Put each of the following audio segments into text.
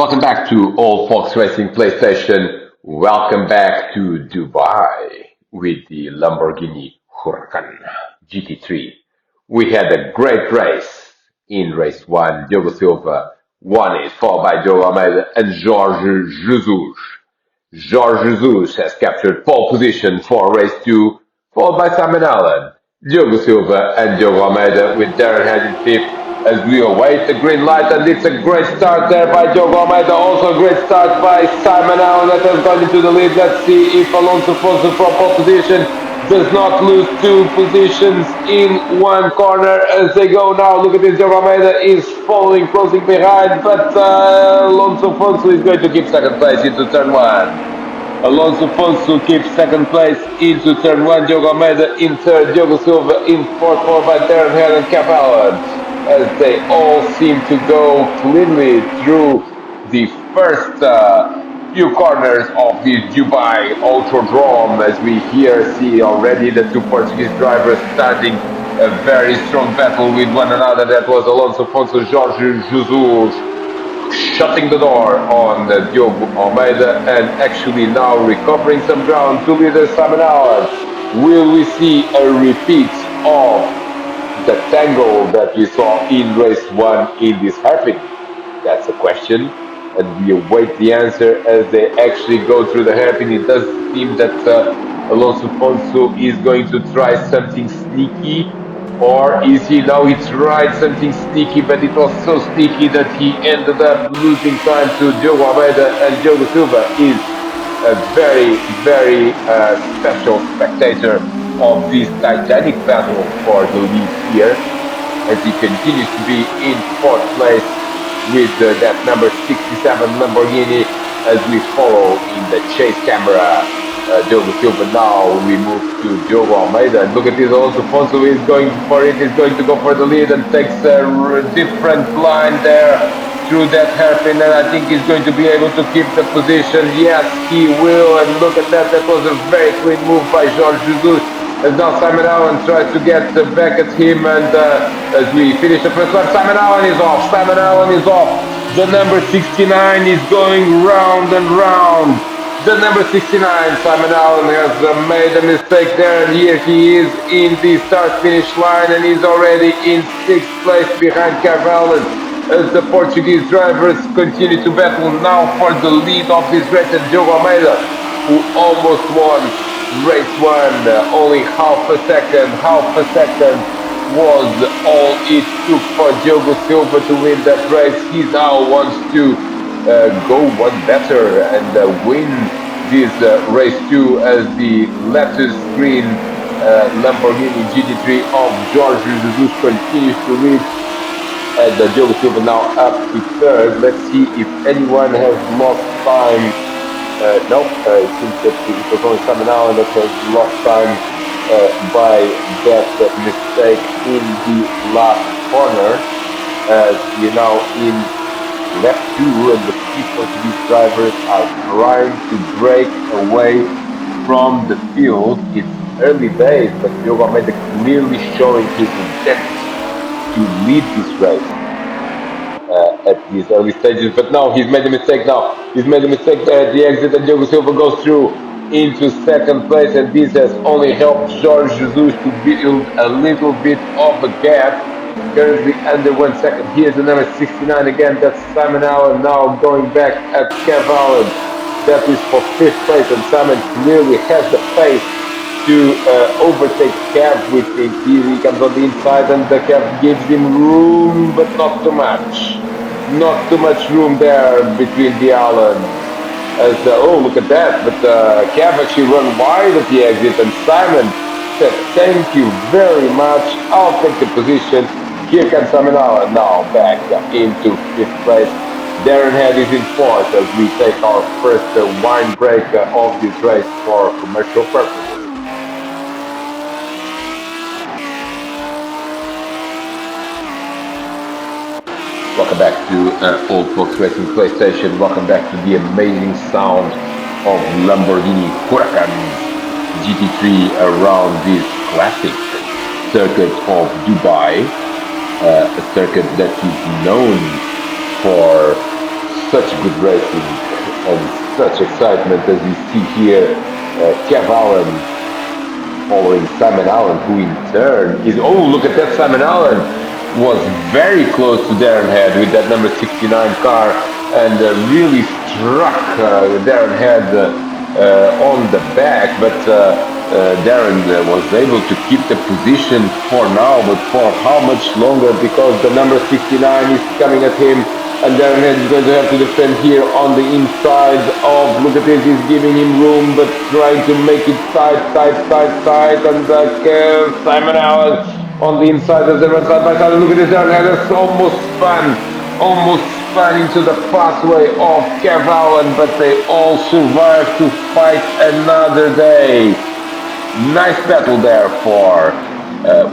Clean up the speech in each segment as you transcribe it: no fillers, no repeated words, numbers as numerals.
Welcome back to All Fox Racing PlayStation. Welcome back to Dubai with the Lamborghini Huracan GT3. We had a great race in race one. Diogo Silva won it, followed by Diogo Almeida and Jorge Jesus. Jorge Jesus has captured pole position for race two, followed by Simon Allen, Diogo Silva and Diogo Almeida with Darren Head in fifth as we await the green light, and it's a great start there by Diogo Almeida, also a great start by Simon Allen that has gone into the lead. Let's see if Alonso Fonso from pole position does not lose two positions in one corner as they go now. Look at this, Diogo Almeida is following, closing behind, but Alonso Fonso is going to keep second place into turn one. Alonso Fonso keeps second place into turn one. Diogo Almeida in third. Diogo Silva in fourth, followed by Darren Head and Cap Allen, as they all seem to go cleanly through the first few corners of the Dubai Autodrome, as we here see already the two Portuguese drivers starting a very strong battle with one another. That was Alonso Fonso, Jorge Jesus shutting the door on Diogo Almeida and actually now recovering some ground to leader Simon Allen. Will we see a repeat of the tango that we saw in race one in this hairpin? That's a question, and we await the answer as they actually go through the hairpin. It does seem that Alonso Fonso is going to try something sneaky, or is he now? He tried something sneaky, but it was so sneaky that he ended up losing time to Diogo Almeida, and Diogo Silva is a very, very special spectator of this titanic battle for the lead here, as he continues to be in fourth place with that number 67 Lamborghini as we follow in the chase camera. Diogo Silva now we move to Diogo Almeida. And look at this, Alonso Fonso is going for it, is going to go for the lead and takes a different line there through that hairpin, and I think he's going to be able to keep the position. Yes, he will, and look at that, that was a very clean move by Jorge Jesus. As now Simon Allen tries to get back at him, and as we finish the first lap, Simon Allen is off. Simon Allen is off. The number 69 is going round and round. The number 69, Simon Allen, has made a mistake there, and here he is in the start-finish line, and he's already in sixth place behind Carvalho, as the Portuguese drivers continue to battle now for the lead of this race. And Diogo Almeida, who almost won race one, only half a second was all it took for Diogo Silva to win that race. He now wants to go one better and win this race two, as the lattice green Lamborghini GT3 of Jorge Jesus continues to lead, and Diogo Silva now up to third. Let's see if anyone has lost time. No, it seems that it was only Simon Allen that has lost time by that mistake in the last corner. As we're now in lap two, and the key Portuguese drivers are trying to break away from the field. It's early days, but Diogo Almeida clearly showing his intent to lead this race at these early stages, but now he's made a mistake now. He's made a mistake there at the exit, and Diogo Silva goes through into second place, and this has only helped Jorge Jesus to build a little bit of a gap. Currently under 1 second. Here's the number 69 again, that's Simon Allen now going back at Kev Allen. That is for fifth place, and Simon clearly has the pace to overtake Kev with him. Here he comes on the inside, and the Kev gives him room, but not too much. Not too much room there between the Allen. As oh, look at that, but Kev actually run wide at the exit, and Simon said, thank you very much, I'll take the position. Here comes Simon Allen now back into fifth place. Darren Head is in fourth as we take our first wine break of this race for commercial purposes. Welcome back to Old Fox Racing PlayStation. Welcome back to the amazing sound of Lamborghini Huracan GT3 around this classic circuit of Dubai, a circuit that is known for such good racing and such excitement as we see here. Kev Allen following Simon Allen, who in turn is, oh, look at that, Simon Allen was very close to Darren Head with that number 69 car and really struck Darren Head on the back, but Darren was able to keep the position for now, but for how much longer, because the number 69 is coming at him, and Darren Head is going to have to defend here on the inside of, look at this, he's giving him room, but trying to make it tight, and Simon Allen on the inside as they run side by side. Look at this, Darren Head has almost spun into the pathway of Kev Allen, but they all survived to fight another day. Nice battle there for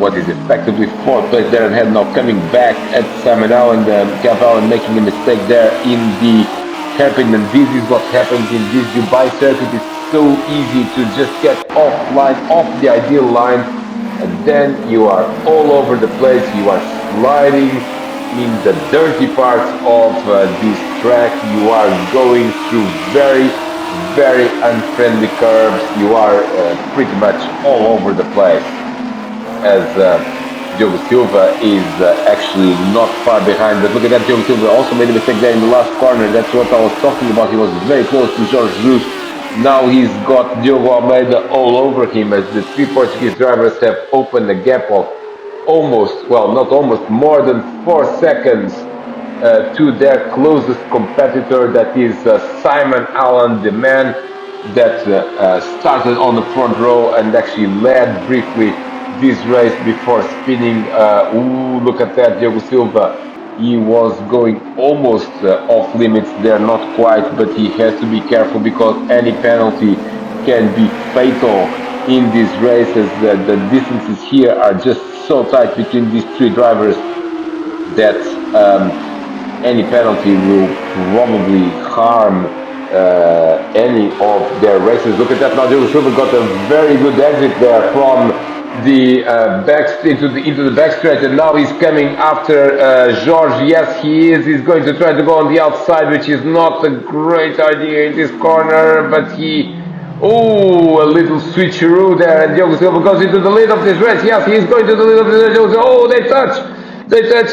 what is effectively fourth place. Darren Head now coming back at Simon Allen. Kev Allen making a mistake there in the hairpin, and this is what happens in this Dubai circuit. It's so easy to just get offline, off the ideal line, and then you are all over the place. You are sliding in the dirty parts of this track. You are going through very unfriendly curves. You are pretty much all over the place, as Diogo Silva is actually not far behind. But look at that, Diogo Silva also made a mistake there in the last corner. That's what I was talking about. He was very close to Jorge Jesus. Now he's got Diogo Almeida all over him, as the three Portuguese drivers have opened a gap of almost, well, not almost, more than 4 seconds to their closest competitor, that is Simon Allen, the man that started on the front row and actually led briefly this race before spinning. Ooh, look at that, Diogo Silva. He was going almost off limits there, not quite, but he has to be careful because any penalty can be fatal in this race, as the distances here are just so tight between these three drivers that any penalty will probably harm any of their races. Look at that now, Diogo Silva got a very good exit there from the into the backstretch, and now he's coming after Jorge. Yes, he is. He's going to try to go on the outside, which is not a great idea in this corner, but he... Oh, a little switcheroo there, and Diogo Silva goes into the lead of this race. Yes, he is going to the lead of this race. Oh, they touch,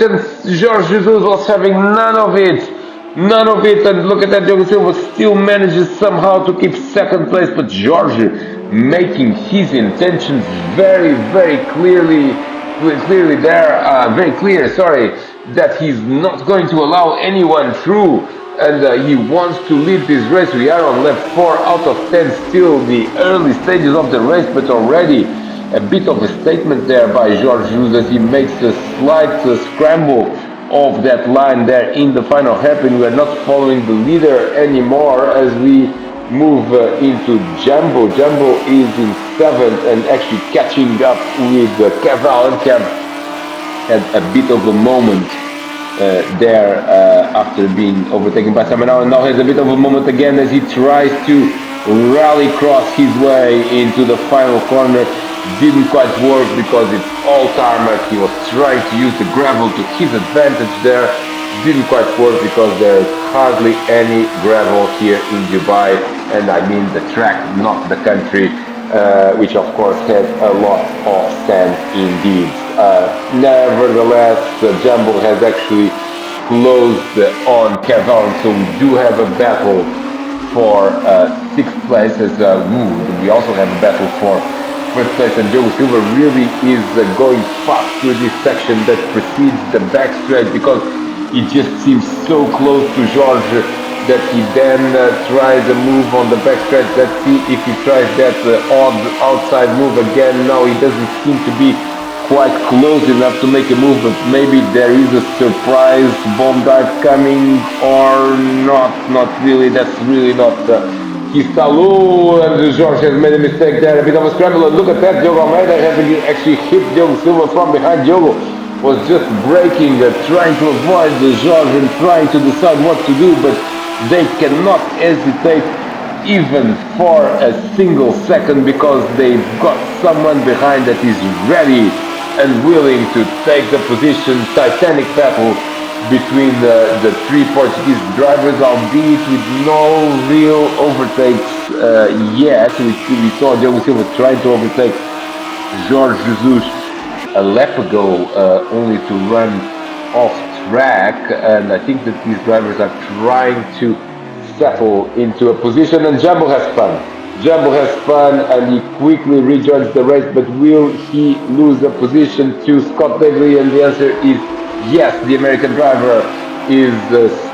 and Jorge Jesus was having none of it, and look at that, Diogo Silva still manages somehow to keep second place, but Jorge making his intentions very clearly there, very clear, sorry, that he's not going to allow anyone through, and he wants to lead this race. We are on lap 4 out of 10, still the early stages of the race, but already a bit of a statement there by Jorge Jesus as he makes a slight scramble of that line there in the final hairpin. We are not following the leader anymore as we move into Jumbo. Jumbo is in 7th and actually catching up with Kev Allen. Kev had a bit of a moment there after being overtaken by Simon Allen. Now has a bit of a moment again as he tries to rally cross his way into the final corner. Didn't quite work because it's all tarmac. He was trying to use the gravel to his advantage there. Didn't quite work because there's hardly any gravel here in Dubai, and I mean the track, not the country, which of course has a lot of sand indeed. Nevertheless, Jumbo has actually closed on Kev Allen, so we do have a battle for 6th place. We also have a battle for first place, and Diogo Silva really is going fast through this section that precedes the backstretch, because he just seems so close to Jorge that he then tries a move on the backstretch. Let's see if he tries that odd outside move again. No, he doesn't seem to be quite close enough to make a move, but maybe there is a surprise bomb dive coming, or not really. That's really not his style. And Jorge has made a mistake there, a bit of a scramble, and look at that, Diogo Almeida having actually hit Diogo Silva from behind. Diogo was just braking, trying to avoid the Jorge and trying to decide what to do, but they cannot hesitate even for a single second, because they've got someone behind that is ready and willing to take the position. Titanic battle between the three Portuguese drivers, albeit with no real overtakes yet. We saw Diogo Silva trying to overtake Jorge Jesus a lap ago, only to run off track, and I think that these drivers are trying to settle into a position, and Jumbo has fun. Jumbo has fun, and he quickly rejoins the race, but will he lose a position to Scott Daly? And the answer is yes. The American driver is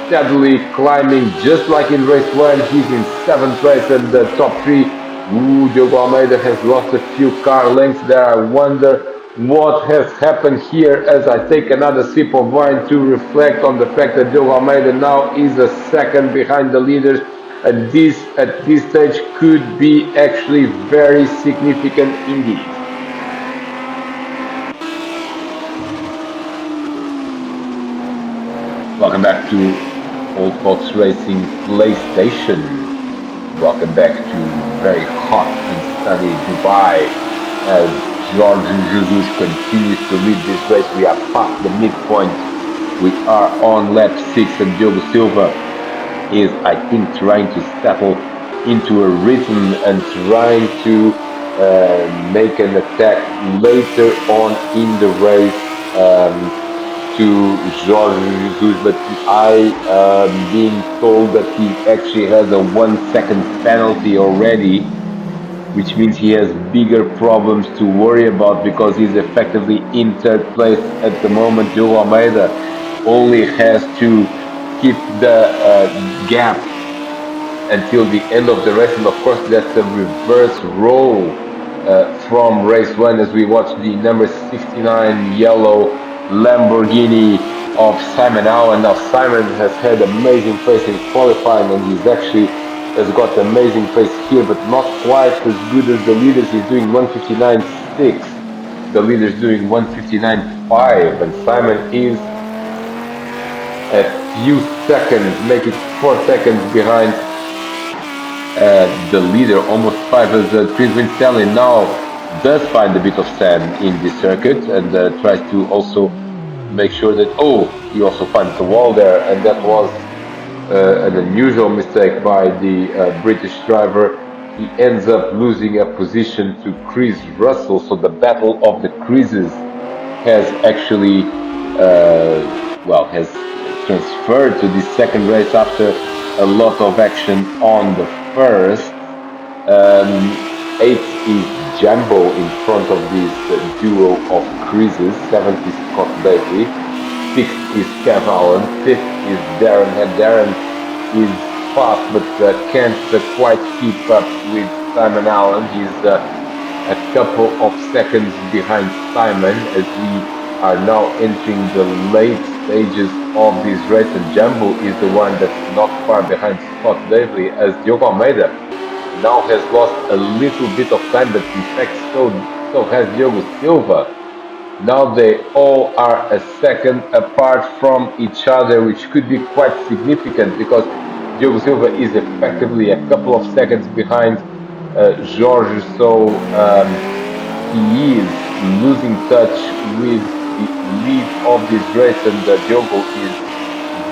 steadily climbing, just like in race one. He's in seventh place and the top three. Ooh, Diogo Almeida has lost a few car lengths there. I wonder what has happened here as I take another sip of wine to reflect on the fact that Diogo Almeida now is a second behind the leaders, and this at this stage could be actually very significant indeed. Welcome back to Old Fox Racing PlayStation. Welcome back to very hot and sunny Dubai as Jorge Jesus continues to lead this race. We are past the midpoint. We are on lap 6 and Diogo Silva is, I think, trying to settle into a rhythm and trying to make an attack later on in the race to Jorge Jesus, but I am being told that he actually has a 1 second penalty already, which means he has bigger problems to worry about because he's effectively in third place at the moment. Diogo Almeida only has to keep the gap until the end of the race, and of course that's a reverse role from race 1 as we watch the number 69 yellow Lamborghini of Simon Allen. Now Simon has had amazing pace in qualifying, and he's actually has got amazing pace here, but not quite as good as the leaders. He's doing 159.6. The leader's doing 159.5, and Simon is a few seconds, make it 4 seconds behind the leader, almost 5, as Chris Winstelli now does find a bit of sand in this circuit and tries to also make sure that, he also finds the wall there, and that was an unusual mistake by the British driver. He ends up losing a position to Chris Russell, so the battle of the Chris's has actually, has transferred to the second race after a lot of action on the first. 8th is Jumbo in front of this duo of Chris's. 7th is Scott Daly. 6th is Kev Allen. 5th is Darren Head. Darren is fast but can't quite keep up with Simon Allen. He's a couple of seconds behind Simon as we are now entering the late stages of this race, and Jumbo is the one that's not far behind Scott Daly, as Diogo Almeida now has lost a little bit of time, but in fact so has Diogo Silva. Now they all are a second apart from each other, which could be quite significant because Diogo Silva is effectively a couple of seconds behind Jorge, so he is losing touch with the lead of this race, and Diogo is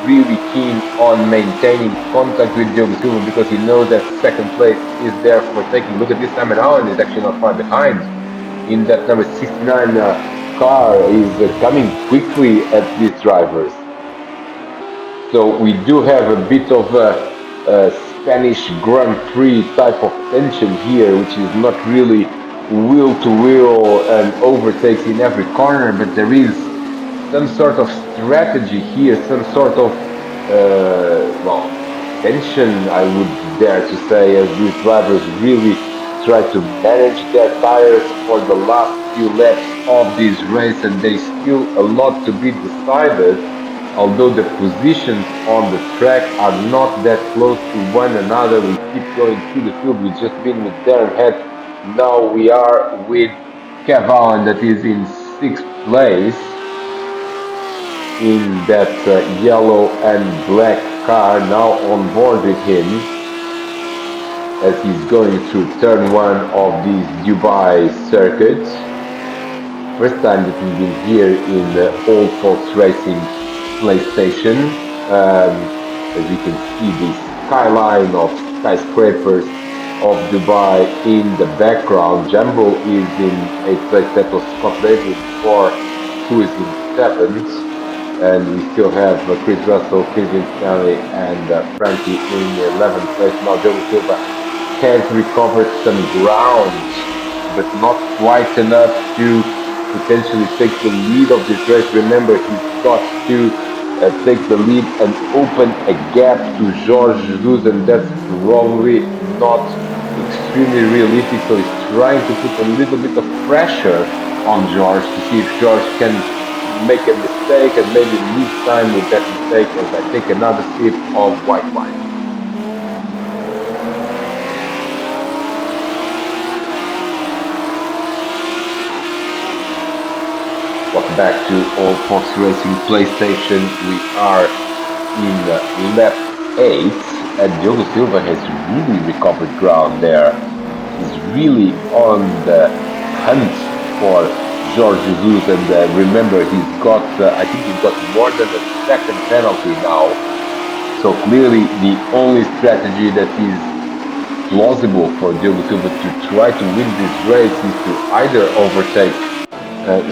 really keen on maintaining contact with Diogo Silva because he knows that second place is there for taking. Look at this, Simon Allen is actually not far behind in that number 69 car, is coming quickly at these drivers. So we do have a bit of a Spanish Grand Prix type of tension here, which is not really wheel to wheel and overtakes in every corner, but there is some sort of strategy here, some sort of tension, I would dare to say, as these drivers really try to manage their tires for the last few laps of this race, and there is still a lot to be decided, although the positions on the track are not that close to one another. We keep going through the field. We've just been with Darren Head. Now we are with Kev Allen, that is in 6th place in that yellow and black car, now on board with him as he's going through turn 1 of this Dubai circuit. First time that we've been here in Old Fox Racing PlayStation. As you can see, the skyline of skyscrapers of Dubai in the background. Jumbo is in 8th place. That was Scott Davis before, who is in 7th. And we still have Chris Russell, Kevin Stanley, and Frankie in 11th place. Now Diogo Silva has recovered some ground, but not quite enough to potentially take the lead of this race. Remember, he's got to take the lead and open a gap to Jorge Jesus, and that's probably not extremely realistic. So he's trying to put a little bit of pressure on George to see if George can make a mistake and maybe lose time with that mistake as I take another sip of white wine. Welcome back to All Fox Racing PlayStation. We are in lap 8 and Diogo Silva has really recovered ground there. He's really on the hunt for Jorge Jesus, and remember, he's got, I think he's got more than a second penalty now. So clearly the only strategy that is plausible for Diogo Silva to try to win this race is to either overtake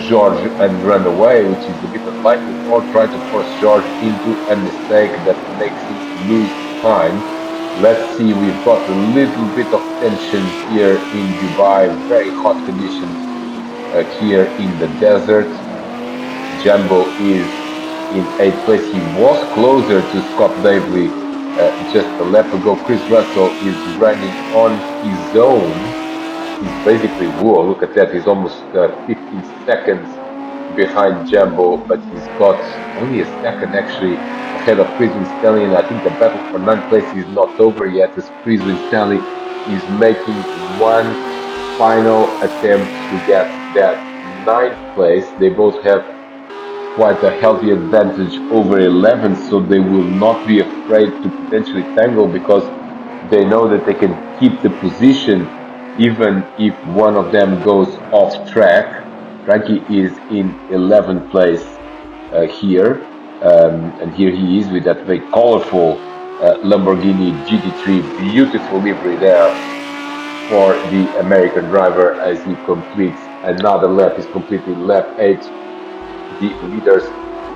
George and run away, which is a bit unlikely, or try to force George into a mistake that makes him lose time. Let's see, we've got a little bit of tension here in Dubai, very hot conditions here in the desert. Jumbo is in 8th place. He was closer to Scott Davely just a lap ago. Chris Russell is running on his own. He's basically, whoa, look at that, he's almost 15 seconds behind Jumbo, but he's got only a second actually ahead of Chris Stanley, and I think the battle for 9th place is not over yet, as Chris Stanley is making one final attempt to get that 9th place. They both have quite a healthy advantage over 11th, so they will not be afraid to potentially tangle because they know that they can keep the position even if one of them goes off track. Frankie is in 11th place here, and here he is with that very colorful Lamborghini GT3, beautiful livery there for the American driver as he completes another lap. He's completing lap 8. The leaders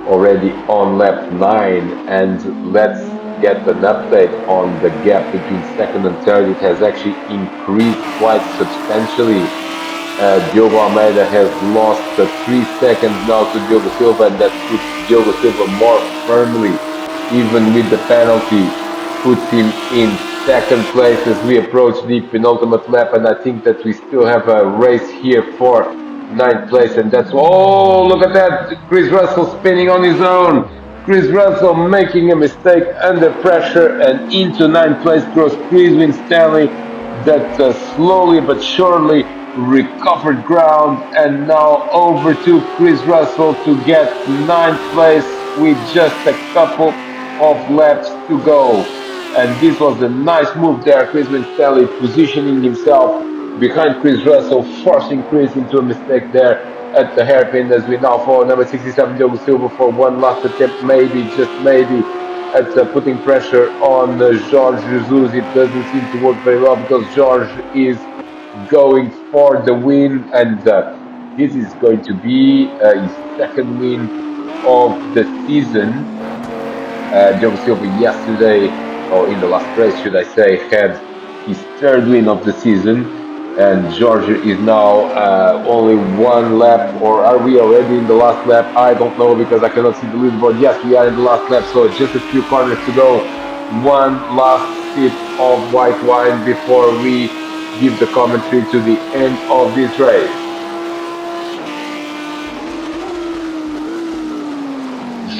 already on lap 9, and let's get an update on the gap between second and third. It has actually increased quite substantially. Diogo Almeida has lost 3 seconds now to Diogo Silva, and that puts Diogo Silva more firmly, even with the penalty, puts him in second place as we approach the penultimate lap. And I think that we still have a race here for 9th place, and that's, oh, look at that, Chris Russell spinning on his own. Chris Russell making a mistake under pressure, and into 9th place goes Chris Stanley, that slowly but surely recovered ground, and now over to Chris Russell to get 9th place with just a couple of laps to go. And this was a nice move there, Chris Stanley positioning himself behind Chris Russell, forcing Chris into a mistake there at the hairpin, as we now follow number 67 Diogo Silva for one last attempt, maybe, just maybe, at putting pressure on Jorge Jesus. It doesn't seem to work very well because Jorge is going for the win, and this is going to be his second win of the season. Diogo Silva yesterday, or in the last race should I say, had his third win of the season, and Georgia is now only one lap, or are we already in the last lap? I don't know because I cannot see the leaderboard. Yes, we are in the last lap, so just a few corners to go. One last sip of white wine before we give the commentary to the end of this race.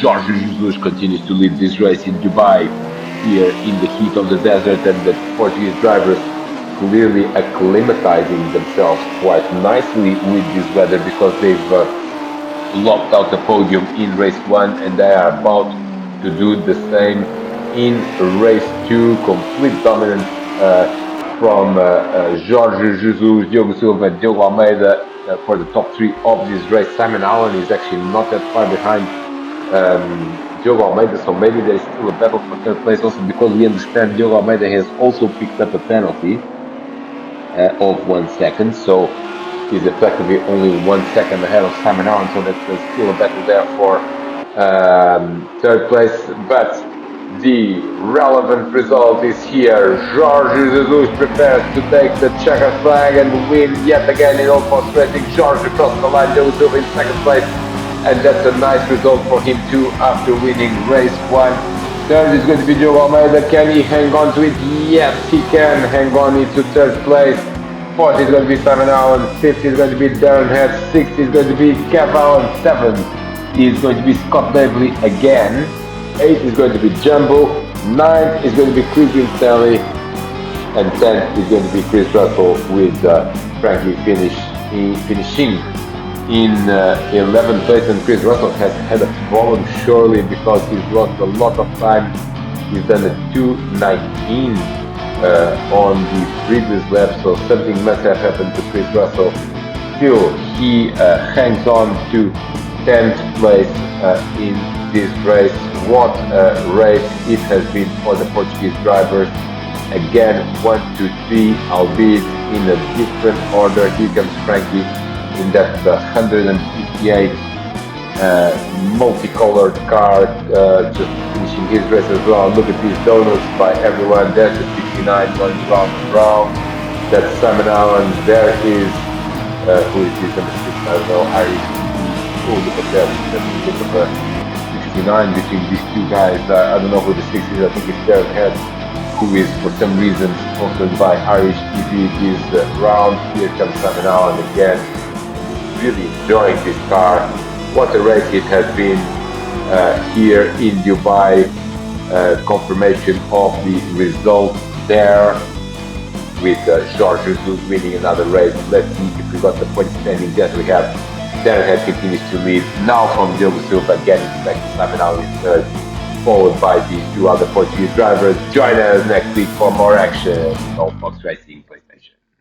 Jorge Jesus continues to lead this race in Dubai, here in the heat of the desert, and the Portuguese drivers clearly acclimatizing themselves quite nicely with this weather, because they've locked out the podium in race 1, and they are about to do the same in race 2. Complete dominance from Jorge Jesus, Diogo Silva, and Diogo Almeida for the top 3 of this race. Simon Allen is actually not that far behind Diogo Almeida, so maybe there is still a battle for third place also because we understand Diogo Almeida has also picked up a penalty of 1 second, so he's effectively only 1 second ahead of Simon Allen, so that's still a battle there for third place. But the relevant result is here. Jorge Jesus prepares to take the checkered flag and win yet again in All Fox Racing. Jorge across the line, Diogo Silva in second place, and that's a nice result for him too after winning race one. Third is going to be Diogo Almeida. Can he hang on to it? Yes, he can hang on into third place. Fourth is going to be Simon Allen. Fifth is going to be Darren Head. Sixth is going to be Kev Allen. Seventh is going to be Scott Beverly again. Eighth is going to be Jumbo. Ninth is going to be Chris Stanley. And 10th is going to be Chris Russell with Frankie finishing in 11th place, and Chris Russell has had a problem surely because he's lost a lot of time. He's done a 2:19 on the previous lap, so something must have happened to Chris Russell. Still, he hangs on to 10th place in this race. What a race it has been for the Portuguese drivers. Again, 1, 2, 3, albeit in a different order. Here comes Frankie in that 158 multicolored car, just finishing his race as well. Look at these donuts by everyone. There's the 59 going round and round. That's Simon Allen. There is who is this number 6? I don't know. Oh, look at that. That's a bit of a 69 between these two guys. I don't know who the 6 is. I think it's Darren Head, who is for some reason sponsored by Irish TV this round. Here comes Simon Allen again. Really enjoying this car. What a race it has been here in Dubai. Confirmation of the result there with Jorge Jesus winning another race. Let's see if we got the point standing. Yes, we have. Darren Head continues to lead. Now from Diogo Silva getting back to Simon Allen in third, followed by these two other Portuguese drivers. Join us next week for more action on Fox Racing. Please.